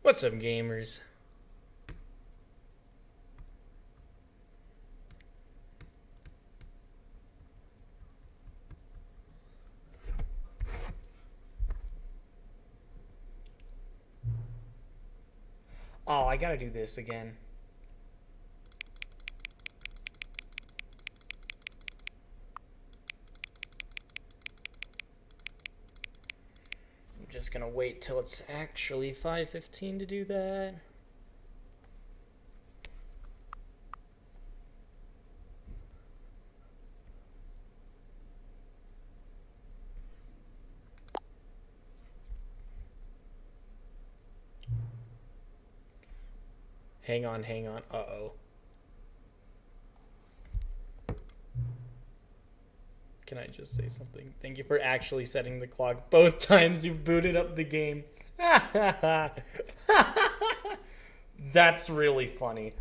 What's up, gamers? Oh, I gotta do this again. I'm just gonna wait till it's actually 5:15 to do that. Hang on. Uh-oh. Can I just say something? Thank you for actually setting the clock both times you booted up the game. That's really funny.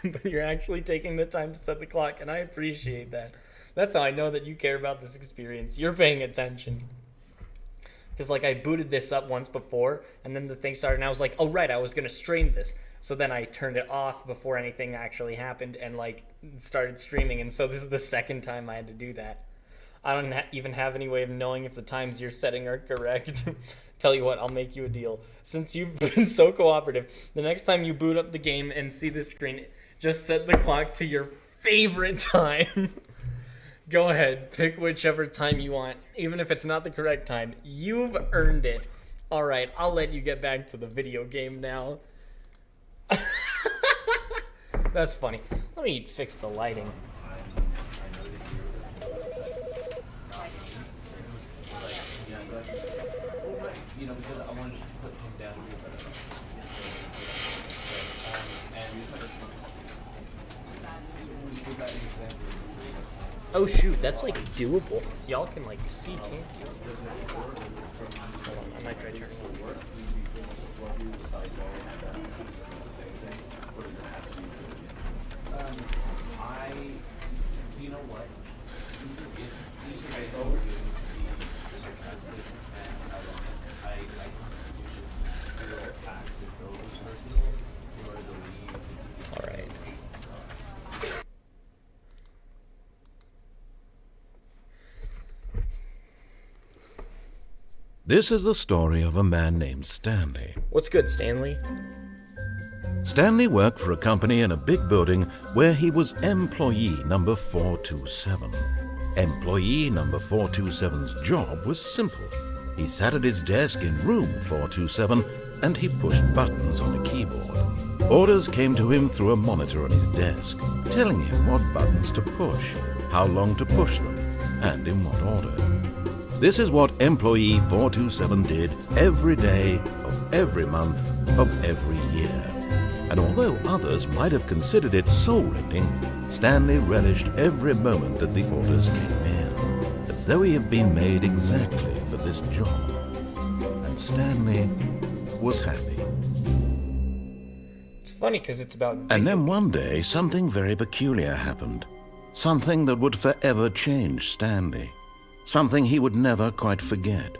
But you're actually taking the time to set the clock, and I appreciate that. That's how I know that you care about this experience. You're paying attention. Because, like, I booted this up once before, and then the thing started, and I was like, oh, right, I was going to stream this. So then I turned it off before anything actually happened and, like, started streaming. And so this is the second time I had to do that. I don't even have any way of knowing if the times you're setting are correct. Tell you what, I'll make you a deal. Since you've been so cooperative, the next time you boot up the game and see the screen, just set the clock to your favorite time. Go ahead, pick whichever time you want. Even if it's not the correct time, you've earned it. Alright, I'll let you get back to the video game now. That's funny. Let me fix the lighting. You know, because I wanted to put him down here, but Oh shoot, that's like doable. Y'all can like see, can't you? Hold on, I might try turning it on. You know what? If these guys are going to be sarcastic and ironic, I still act with those personal or the lead. Alright. This is the story of a man named Stanley. What's good, Stanley? Stanley worked for a company in a big building where he was employee number 427. Employee number 427's job was simple. He sat at his desk in room 427 and he pushed buttons on a keyboard. Orders came to him through a monitor on his desk, telling him what buttons to push, how long to push them, and in what order. This is what employee 427 did every day of every month of every year. And although others might have considered it soul-rending, Stanley relished every moment that the orders came in, as though he had been made exactly for this job. And Stanley was happy. It's funny because it's about... And then one day, something very peculiar happened. Something that would forever change Stanley. Something he would never quite forget.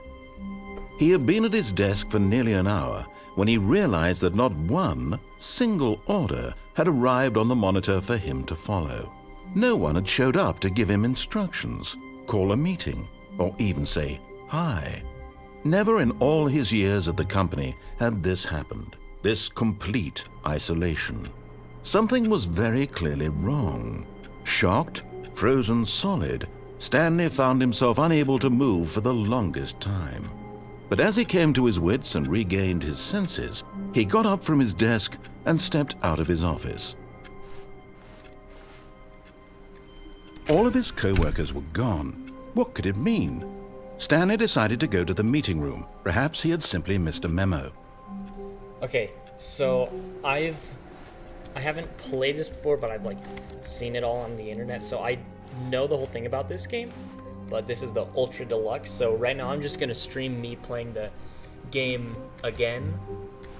He had been at his desk for nearly an hour when he realized that not one single order had arrived on the monitor for him to follow. No one had showed up to give him instructions, call a meeting, or even say hi. Never in all his years at the company had this happened, this complete isolation. Something was very clearly wrong. Shocked, frozen solid, Stanley found himself unable to move for the longest time. But as he came to his wits and regained his senses, he got up from his desk and stepped out of his office. All of his co-workers were gone. What could it mean? Stanley decided to go to the meeting room. Perhaps he had simply missed a memo. Okay, so I haven't played this before, but I've like seen it all on the internet, so I know the whole thing about this game. but this is the Ultra Deluxe. So right now I'm just gonna stream me playing the game again.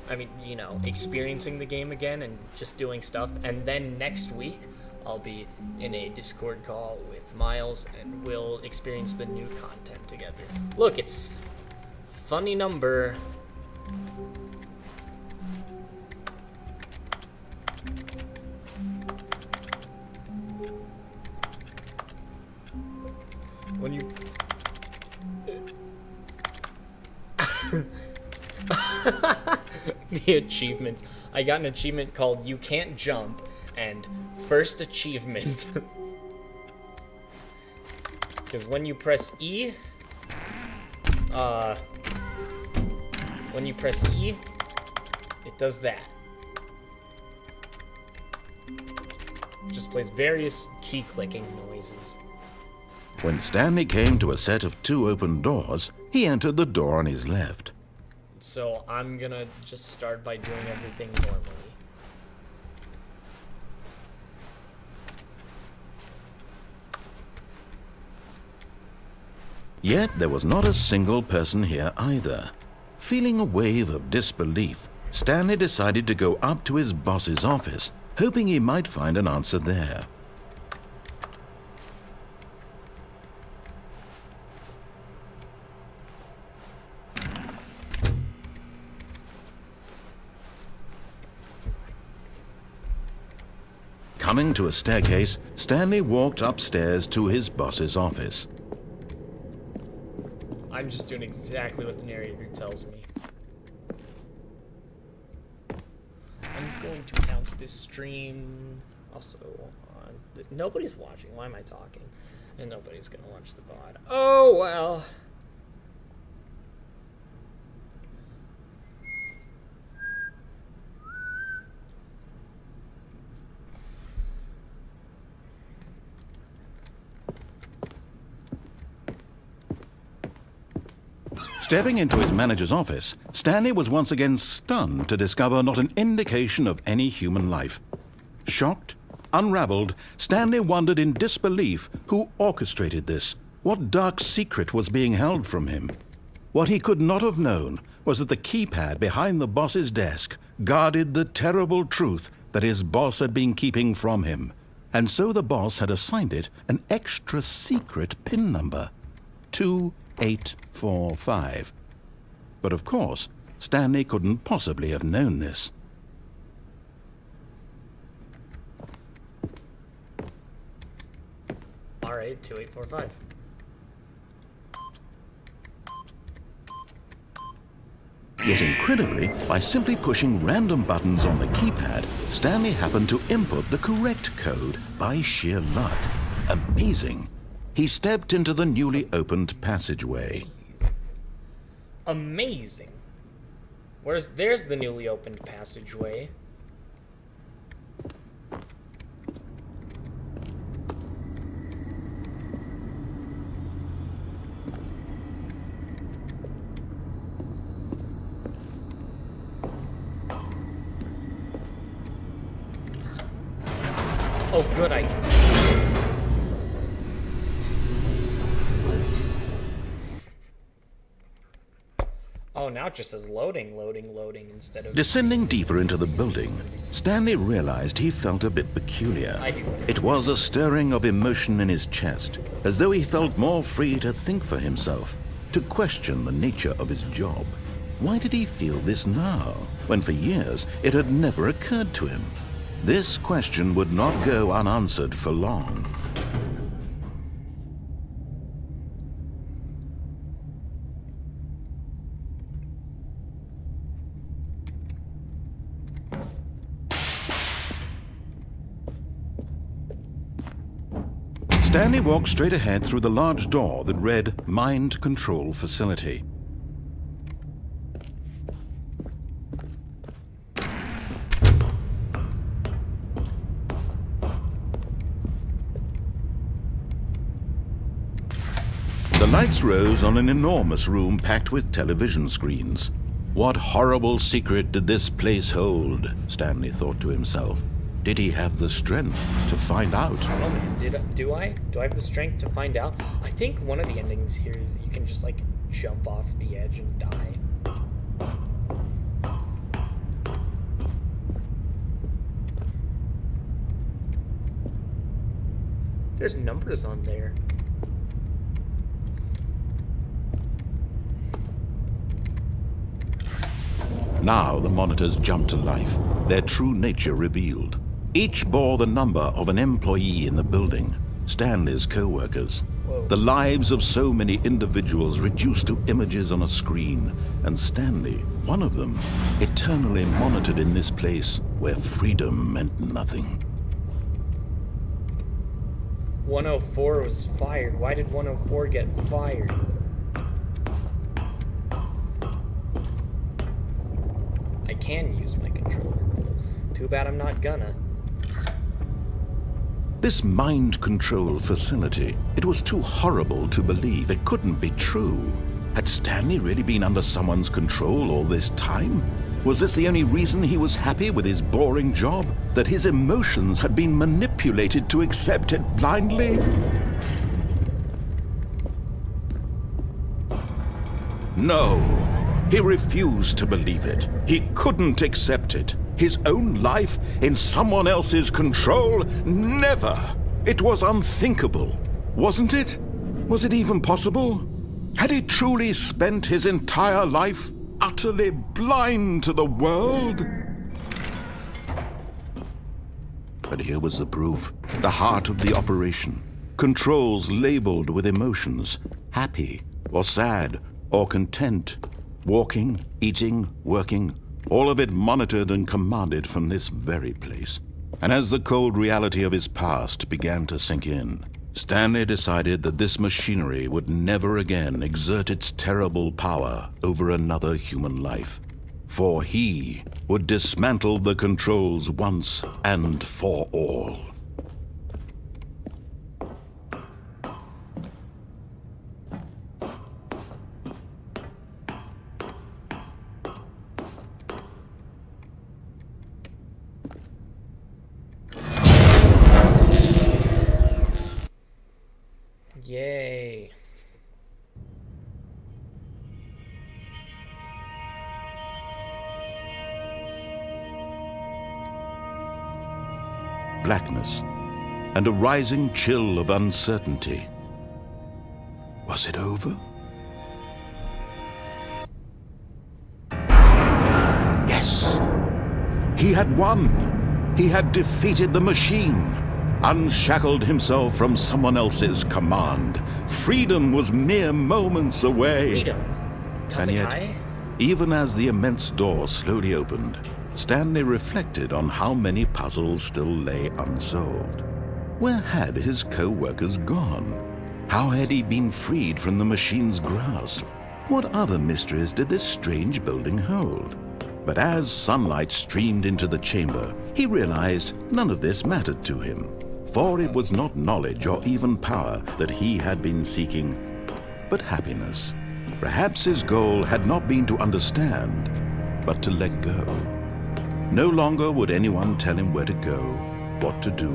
I mean, you know, experiencing the game again and just doing stuff. And then next week, I'll be in a Discord call with Miles, and we'll experience the new content together. Look, it's funny number. When you... The achievements. I got an achievement called You Can't Jump, and first achievement. Because when you press E, it does that. It just plays various key clicking noises. When Stanley came to a set of 2 open doors, he entered the door on his left. So I'm gonna just start by doing everything normally. Yet there was not a single person here either. Feeling a wave of disbelief, Stanley decided to go up to his boss's office, hoping he might find an answer there. Coming to a staircase, Stanley walked upstairs to his boss's office. I'm just doing exactly what the narrator tells me. I'm going to announce this stream also on... Nobody's watching. Why am I talking? And nobody's gonna watch the VOD. Oh, well. Stepping into his manager's office, Stanley was once again stunned to discover not an indication of any human life. Shocked, unraveled, Stanley wondered in disbelief who orchestrated this, what dark secret was being held from him. What he could not have known was that the keypad behind the boss's desk guarded the terrible truth that his boss had been keeping from him, and so the boss had assigned it an extra secret PIN number, 2845. But of course, Stanley couldn't possibly have known this. All right, 2845. Yet incredibly, by simply pushing random buttons on the keypad, Stanley happened to input the correct code by sheer luck. Amazing. He stepped into the newly opened passageway. Amazing. There's the newly opened passageway. Oh, good, I can see it. Oh, now it just says loading, loading, loading instead of... Descending deeper into the building, Stanley realized he felt a bit peculiar. It was a stirring of emotion in his chest, as though he felt more free to think for himself, to question the nature of his job. Why did he feel this now, when for years it had never occurred to him? This question would not go unanswered for long. Stanley walked straight ahead through the large door that read Mind Control Facility. The lights rose on an enormous room packed with television screens. What horrible secret did this place hold? Stanley thought to himself. did he have the strength to find out? Oh man, do I have the strength to find out? I think one of the endings here is that you can just like jump off the edge and die. There's numbers on there. Now the monitors jumped to life, their true nature revealed. Each bore the number of an employee in the building, Stanley's co-workers. Whoa. The lives of so many individuals reduced to images on a screen, and Stanley, one of them, eternally monitored in this place where freedom meant nothing. 104 was fired. Why did 104 get fired? I can use my controller. Cool. Too bad I'm not gonna. This mind control facility, it was too horrible to believe. It couldn't be true. Had Stanley really been under someone's control all this time? Was this the only reason he was happy with his boring job? That his emotions had been manipulated to accept it blindly? No, he refused to believe it. He couldn't accept it. His own life in someone else's control? Never! It was unthinkable, wasn't it? Was it even possible? Had he truly spent his entire life utterly blind to the world? But here was the proof, the heart of the operation. Controls labeled with emotions, happy or sad or content. Walking, eating, working, all of it monitored and commanded from this very place. And as the cold reality of his past began to sink in, Stanley decided that this machinery would never again exert its terrible power over another human life. For he would dismantle the controls once and for all. Yay. Blackness and a rising chill of uncertainty. Was it over? Yes! He had won! He had defeated the machine! Unshackled himself from someone else's command. Freedom was mere moments away. Freedom. And yet, even as the immense door slowly opened, Stanley reflected on how many puzzles still lay unsolved. Where had his co-workers gone? How had he been freed from the machine's grasp? What other mysteries did this strange building hold? But as sunlight streamed into the chamber, he realized none of this mattered to him. For it was not knowledge or even power that he had been seeking, but happiness. Perhaps his goal had not been to understand, but to let go. No longer would anyone tell him where to go, what to do,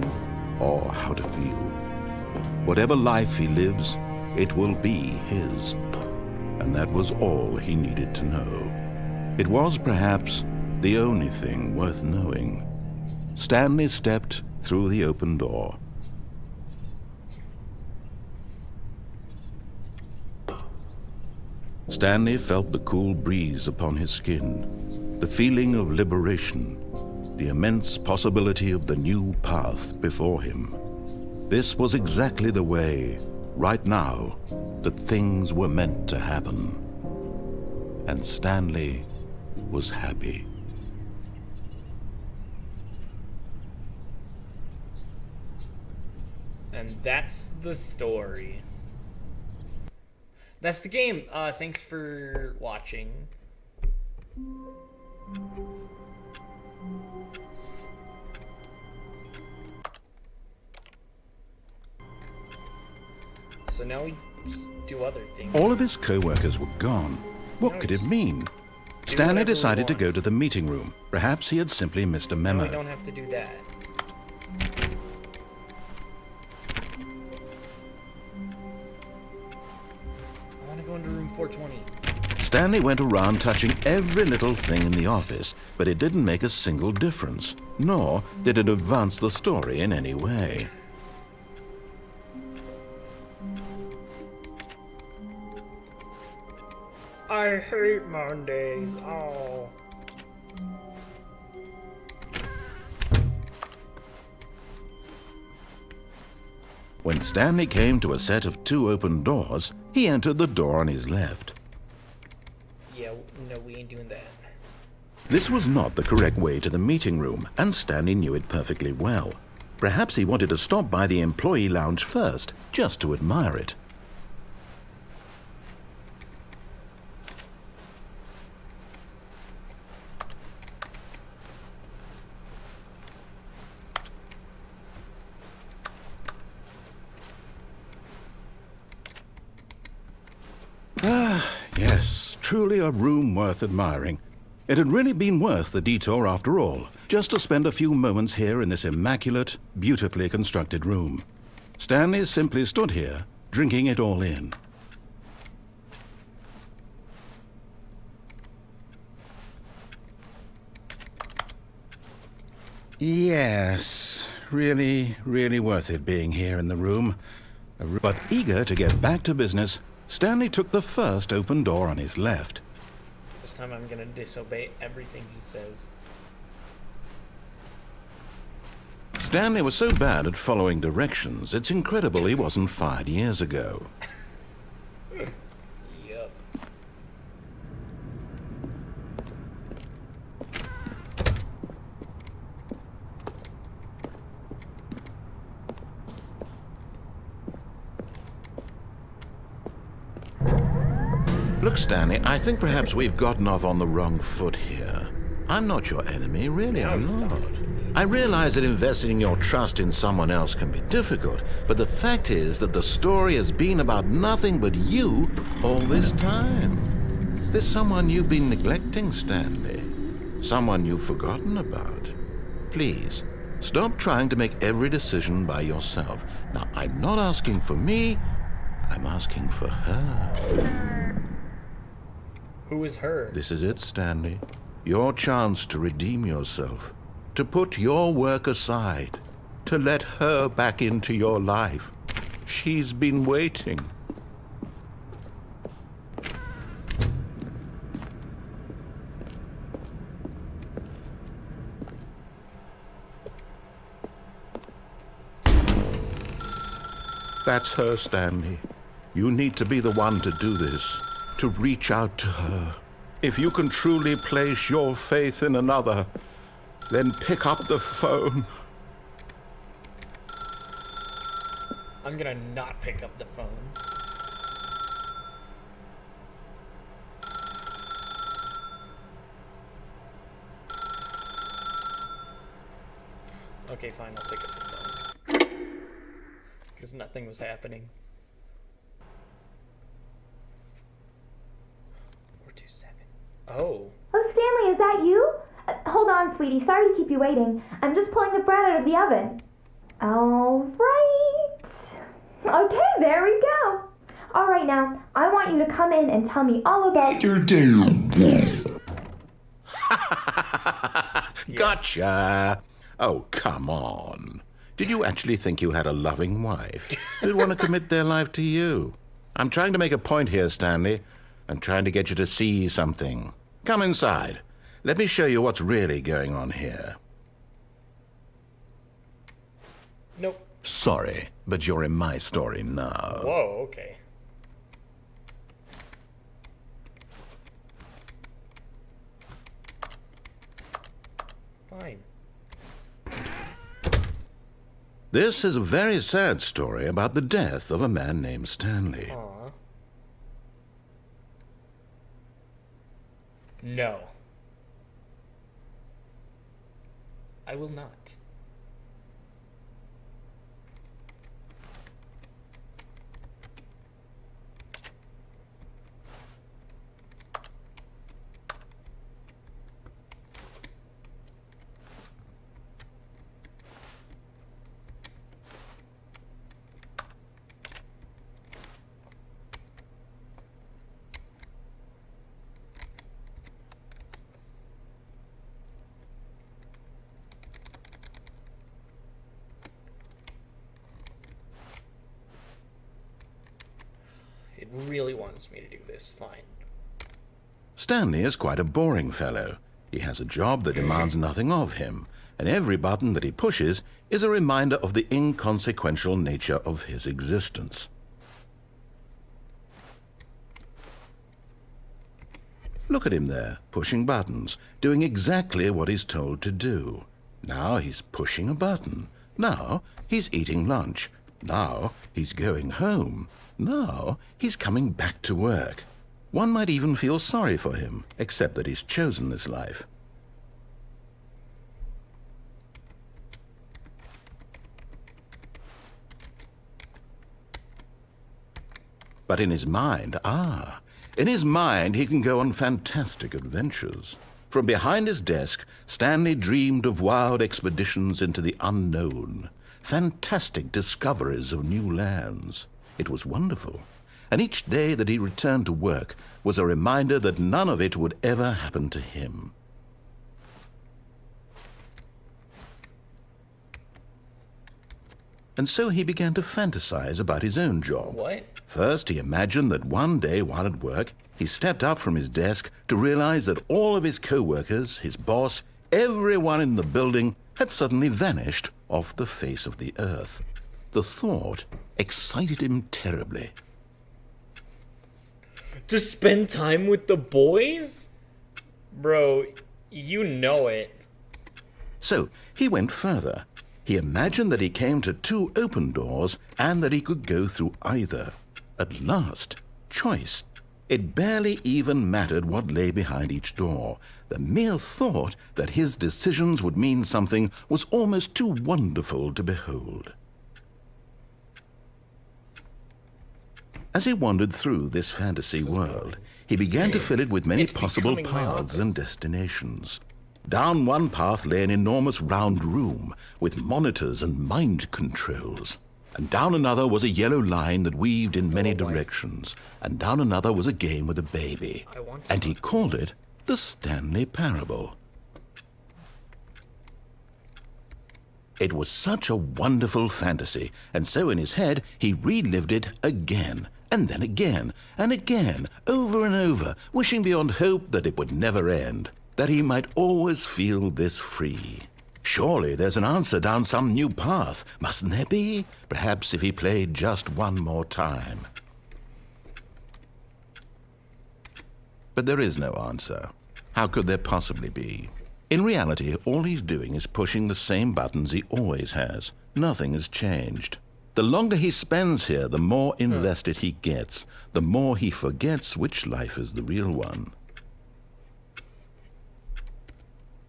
or how to feel. Whatever life he lives, it will be his. And that was all he needed to know. It was perhaps the only thing worth knowing. Stanley stepped through the open door. Stanley felt the cool breeze upon his skin, the feeling of liberation, the immense possibility of the new path before him. This was exactly the way, right now, that things were meant to happen. And Stanley was happy. And that's the story. That's the game. Thanks for watching. So now we just do other things. All of his co-workers were gone. What could it mean? Stanley decided to go to the meeting room. Perhaps he had simply missed a No, memo. we don't have to do that. 420. Stanley went around touching every little thing in the office, but it didn't make a single difference, nor did it advance the story in any way. I hate Mondays. Oh. When Stanley came to a set of 2 open doors, he entered the door on his left. Yeah, no, we ain't doing that. This was not the correct way to the meeting room, and Stanley knew it perfectly well. Perhaps he wanted to stop by the employee lounge first, just to admire it. Yes, truly a room worth admiring. It had really been worth the detour after all, just to spend a few moments here in this immaculate, beautifully constructed room. Stanley simply stood here, drinking it all in. Yes, really, really worth it being here in the room. But eager to get back to business, Stanley took the first open door on his left. This time I'm gonna disobey everything he says. Stanley was so bad at following directions, it's incredible he wasn't fired years ago. Yup. Look, Stanley, I think perhaps we've gotten off on the wrong foot here. I'm not your enemy, really, I'm not. I realize that investing your trust in someone else can be difficult, but the fact is that the story has been about nothing but you all this time. There's someone you've been neglecting, Stanley. Someone you've forgotten about. Please, stop trying to make every decision by yourself. Now, I'm not asking for me, I'm asking for her. Who is her? This is it, Stanley. Your chance to redeem yourself. To put your work aside. To let her back into your life. She's been waiting. That's her, Stanley. You need to be the one to do this. To reach out to her. If you can truly place your faith in another, then pick up the phone. I'm gonna not pick up the phone. Okay, fine, I'll pick up the phone. Because nothing was happening. 427. Oh. Oh, Stanley, is that you? Hold on, sweetie. Sorry to keep you waiting. I'm just pulling the bread out of the oven. All right. Okay, there we go. All right, now, I want you to come in and tell me all about your day. Gotcha. Oh, come on. Did you actually think you had a loving wife who'd want to commit their life to you? I'm trying to make a point here, Stanley. I'm trying to get you to see something. Come inside. Let me show you what's really going on here. Nope. Sorry, but you're in my story now. Whoa, okay. Fine. This is a very sad story about the death of a man named Stanley. Aw. No. I will not. really wants me to do this, fine. Stanley is quite a boring fellow. He has a job that demands nothing of him, and every button that he pushes is a reminder of the inconsequential nature of his existence. Look at him there, pushing buttons, doing exactly what he's told to do. Now he's pushing a button. Now he's eating lunch. Now he's going home. Now he's coming back to work. One might even feel sorry for him, except that he's chosen this life. But in his mind, in his mind he can go on fantastic adventures. From behind his desk, Stanley dreamed of wild expeditions into the unknown, fantastic discoveries of new lands. It was wonderful, and each day that he returned to work was a reminder that none of it would ever happen to him. And so he began to fantasize about his own job. What? First, he imagined that one day while at work, he stepped up from his desk to realize that all of his co-workers, his boss, everyone in the building had suddenly vanished off the face of the earth. The thought excited him terribly. To spend time with the boys? Bro, you know it. So he went further. He imagined that he came to two open doors and that he could go through either. At last, choice. It barely even mattered what lay behind each door. The mere thought that his decisions would mean something was almost too wonderful to behold. As he wandered through this fantasy world, he began to fill it with many It's possible becoming my paths office. and destinations. Down one path lay an enormous round room with monitors and mind controls. And down another was a yellow line that weaved in many Oh, wife. directions. And down another was a game with a baby. I want And he called it the Stanley Parable. It was such a wonderful fantasy, and so in his head he relived it again, and then again, and again, over and over, wishing beyond hope that it would never end, that he might always feel this free. Surely there's an answer down some new path, mustn't there be? Perhaps if he played just one more time. But there is no answer. How could there possibly be? In reality, all he's doing is pushing the same buttons he always has. Nothing has changed. The longer he spends here, the more invested he gets, the more he forgets which life is the real one.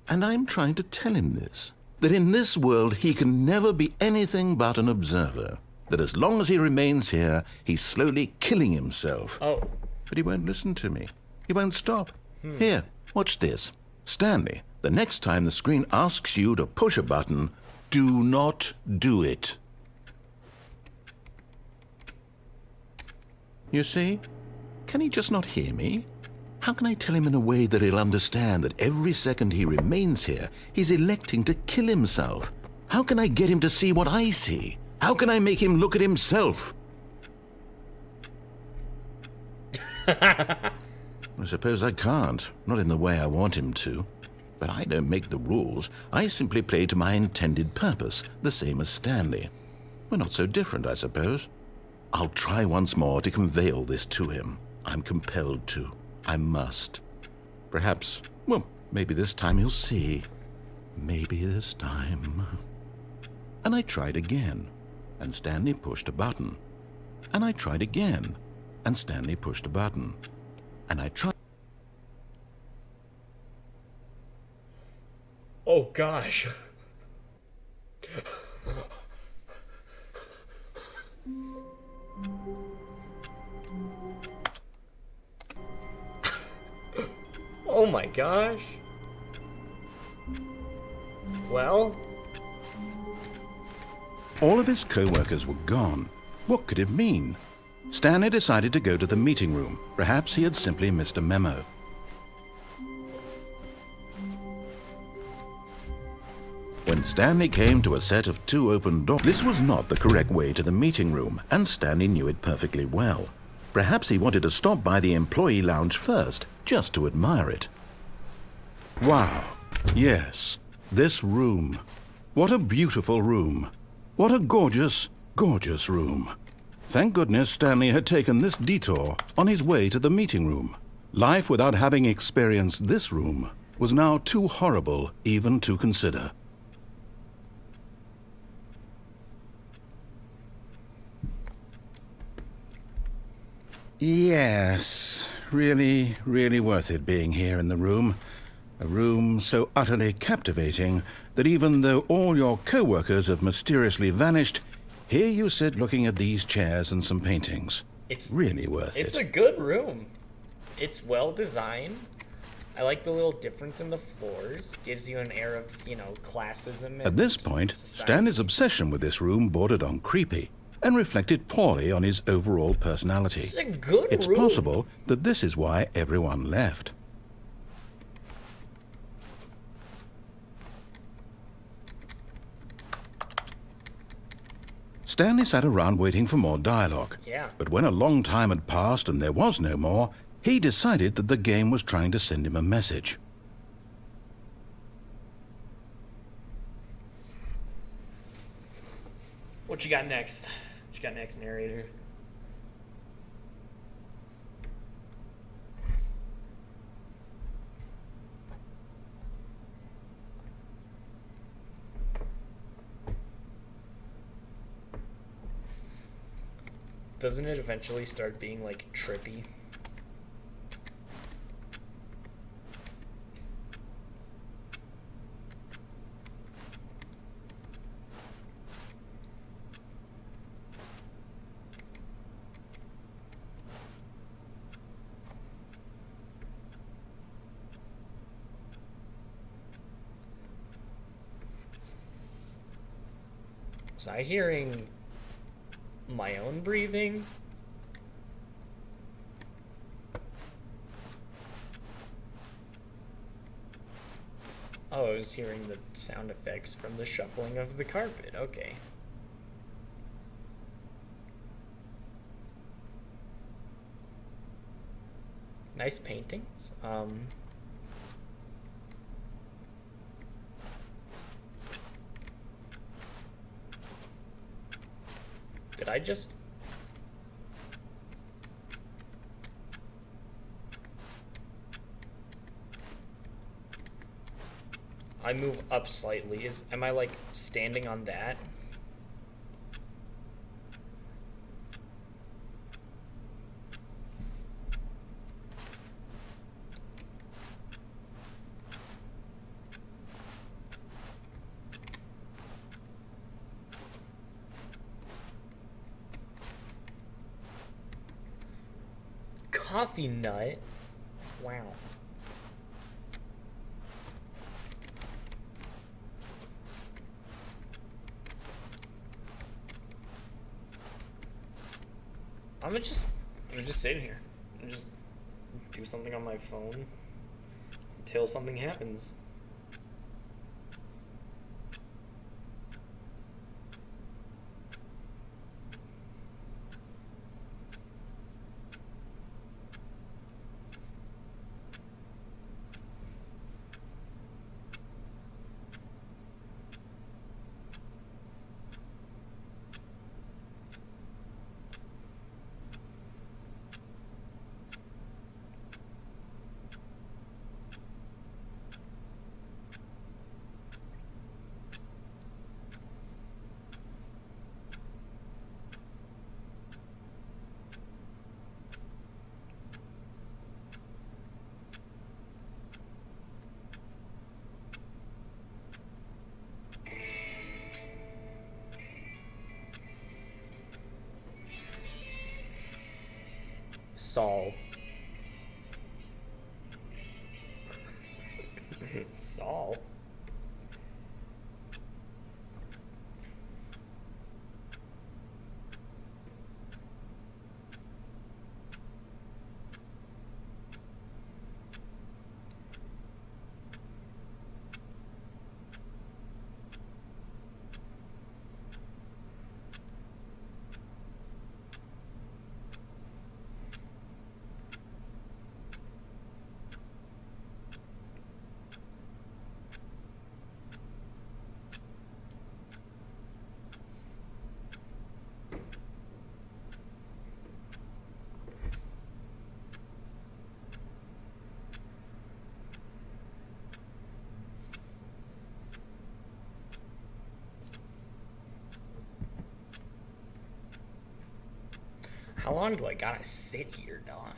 And I'm trying to tell him this, that in this world he can never be anything but an observer, that as long as he remains here, he's slowly killing himself. Oh. But he won't listen to me. He won't stop. Here, watch this. Stanley, the next time the screen asks you to push a button, do not do it. You see? Can he just not hear me? How can I tell him in a way that he'll understand that every second he remains here, he's electing to kill himself? How can I get him to see what I see? How can I make him look at himself? I suppose I can't, not in the way I want him to. But I don't make the rules. I simply play to my intended purpose, the same as Stanley. We're not so different, I suppose. I'll try once more to convey all this to him. I'm compelled to. I must. Perhaps, well, maybe this time he'll see. Maybe this time. And I tried again, and Stanley pushed a button. And I tried again, and Stanley pushed a button. And I tried. Oh gosh. Oh my gosh. Well, All of his co-workers were gone. What could it mean? Stanley decided to go to the meeting room. Perhaps he had simply missed a memo. When Stanley came to a set of two open doors, this was not the correct way to the meeting room, and Stanley knew it perfectly well. Perhaps he wanted to stop by the employee lounge first, just to admire it. Wow. Yes, this room. What a beautiful room. What a gorgeous, gorgeous room. Thank goodness Stanley had taken this detour on his way to the meeting room. Life without having experienced this room was now too horrible even to consider. Yes, really, really worth it being here in the room. A room so utterly captivating that even though all your co-workers have mysteriously vanished, here you sit looking at these chairs and some paintings. It's really worth it. It's a good room. It's well designed. I like the little difference in the floors. Gives you an air of, classism. And At this point, society. Stanley's obsession with this room bordered on creepy and reflected poorly on his overall personality. It's a good It's room. possible that this is why everyone left. Stanley sat around waiting for more dialogue. Yeah. But when a long time had passed and there was no more, he decided that the game was trying to send him a message. What you got next? What you got next, narrator? Doesn't it eventually start being, like, trippy? Was I hearing my own breathing? Oh, I was hearing the sound effects from the shuffling of the carpet. Okay. Nice paintings. Did I just... I move up slightly. Am I like standing on that? Coffee nut? Wow. I'm gonna just sit here and just do something on my phone until something happens. Saul. Saul. How long do I gotta sit here, dog?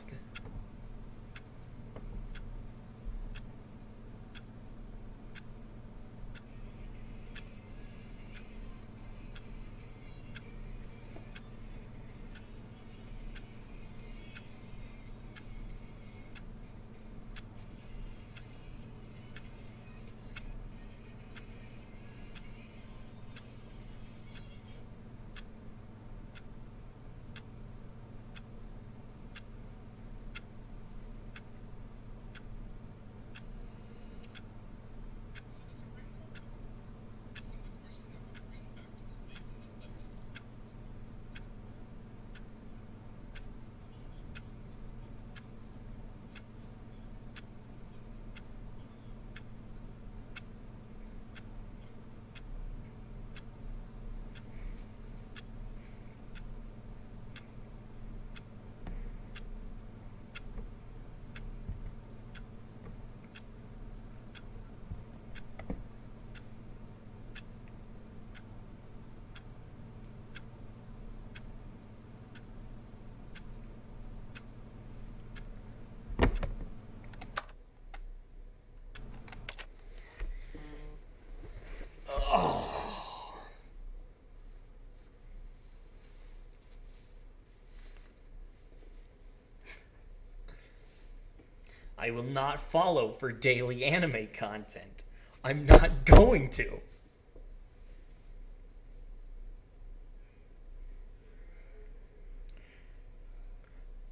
I will not follow for daily anime content. I'm not going to.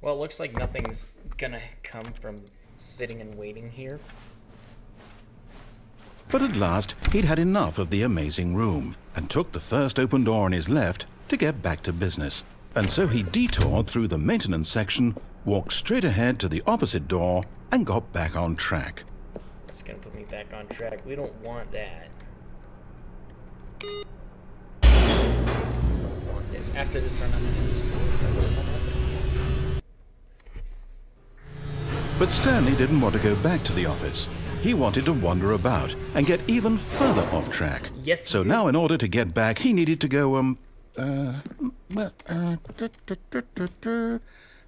Well, it looks like nothing's gonna come from sitting and waiting here. But at last, he'd had enough of the amazing room and took the first open door on his left to get back to business. And so he detoured through the maintenance section, walked straight ahead to the opposite door, and got back on track. It's gonna put me back on track. We don't want that. Don't want this. After this run, I'm gonna end this course. I will come up against. But Stanley didn't want to go back to the office. He wanted to wander about and get even further off track. Yes, he so did. now in order to get back, he needed to go,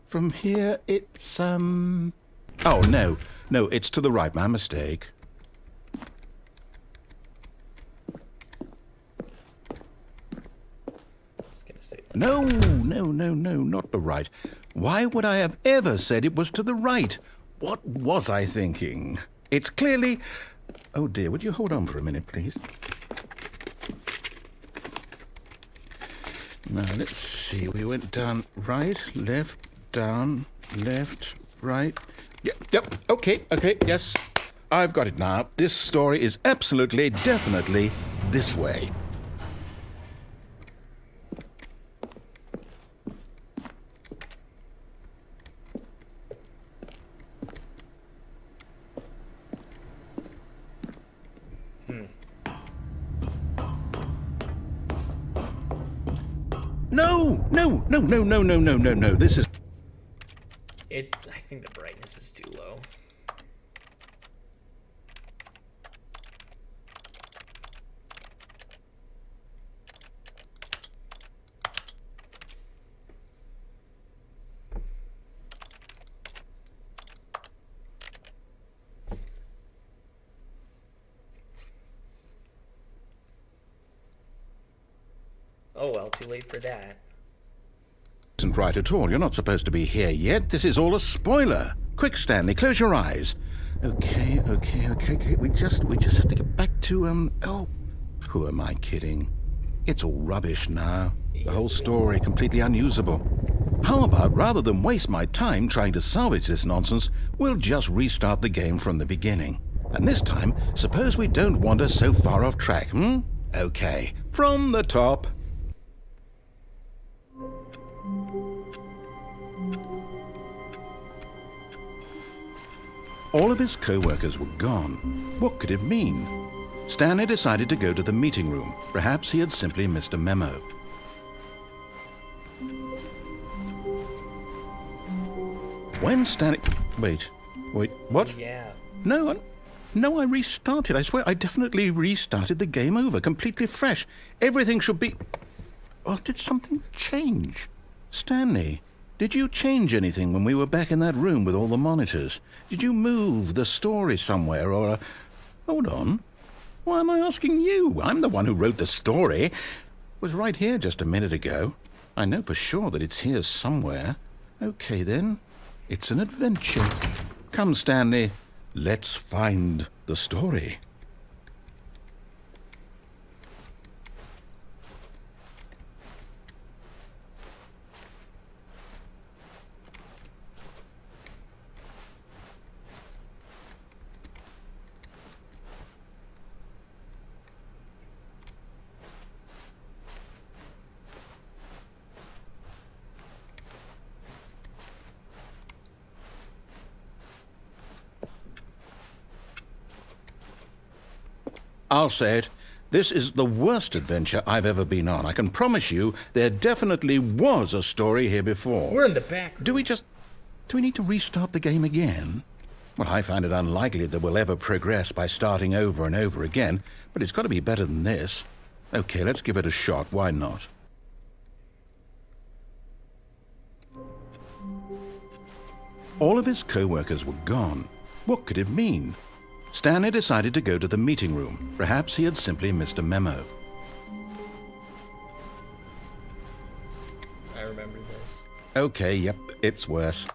from here it's, oh, no, it's to the right, my mistake. I was gonna say that. No, not the right. Why would I have ever said it was to the right? What was I thinking? It's clearly... Oh dear, would you hold on for a minute, please? Now, let's see. We went down right, left, down, left, right. Yep, okay, yes. I've got it now. This story is absolutely, definitely this way. No. This is... I think the brightness is too low. Oh well, too late for that. Isn't right at all. You're not supposed to be here yet. This is all a spoiler. Quick, Stanley, close your eyes. Okay. We just have to get back to, oh, who am I kidding? It's all rubbish now. The whole story completely unusable. How about, rather than waste my time trying to salvage this nonsense, we'll just restart the game from the beginning. And this time, suppose we don't wander so far off track, Okay, from the top. All of his co-workers were gone. What could it mean? Stanley decided to go to the meeting room. Perhaps he had simply missed a memo. When Stanley... Wait, what? Yeah. No, I restarted. I swear, I definitely restarted the game over, completely fresh. Everything should be... Oh, did something change? Stanley, Did you change anything when we were back in that room with all the monitors? Did you move the story somewhere or... Hold on. Why am I asking you? I'm the one who wrote the story. It was right here just a minute ago. I know for sure that it's here somewhere. Okay, then. It's an adventure. Come, Stanley. Let's find the story. I'll say it. This is the worst adventure I've ever been on. I can promise you there definitely was a story here before. We're in the back. Do we need to restart the game again? Well, I find it unlikely that we'll ever progress by starting over and over again, but it's got to be better than this. Okay, let's give it a shot. Why not? All of his co-workers were gone. What could it mean? Stanley decided to go to the meeting room. Perhaps he had simply missed a memo. I remember this. Okay, yep, it's worse.